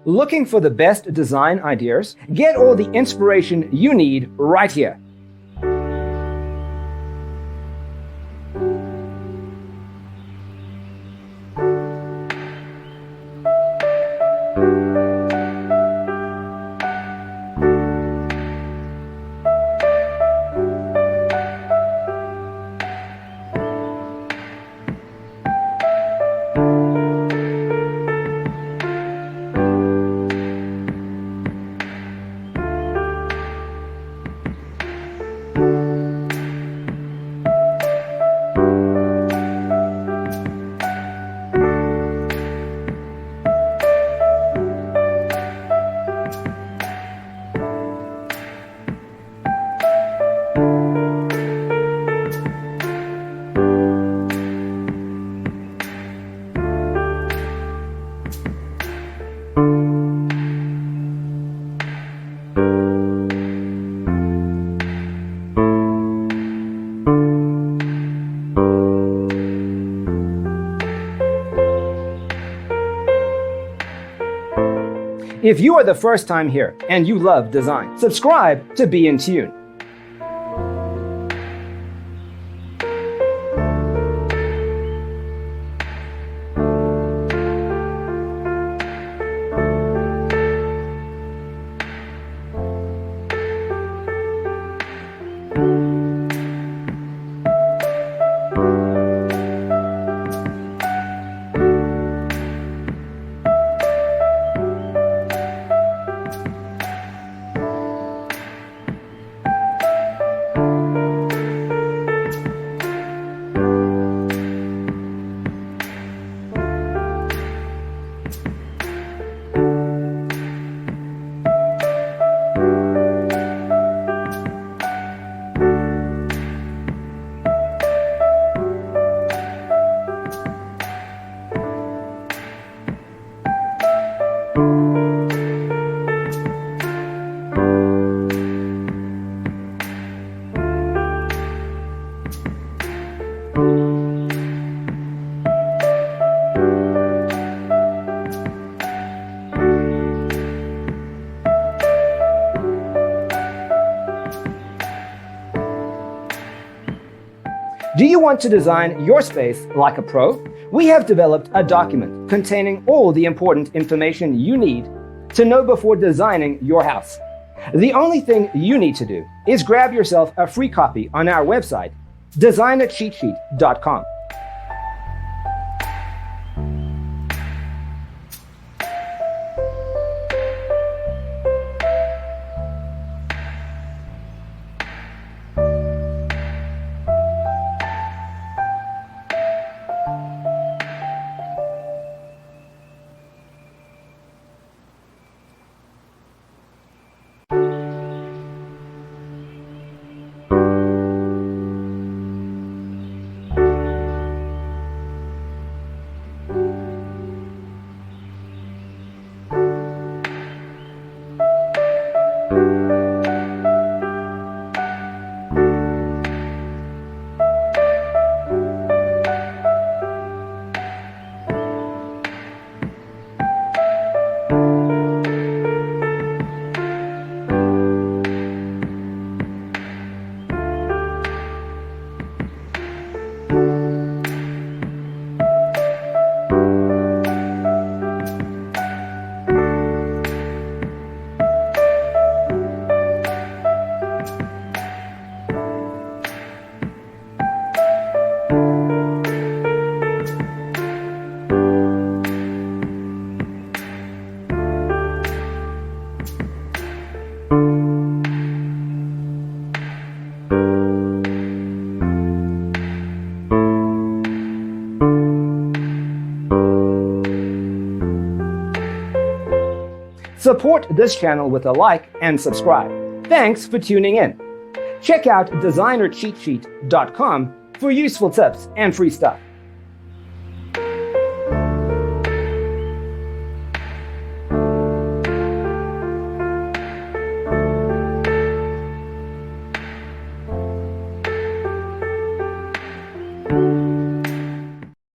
Looking for the best design ideas? Get all the inspiration you need right here. If you are the first time here and you love design, subscribe to Be in Tune. Do you want to design your space like a pro? We have developed a document containing all the important information you need to know before designing your house. The only thing you need to do is grab yourself a free copy on our website, designercheatsheet.com. Support this channel with a like and subscribe. Thanks for tuning in. Check out designercheatsheet.com for useful tips and free stuff.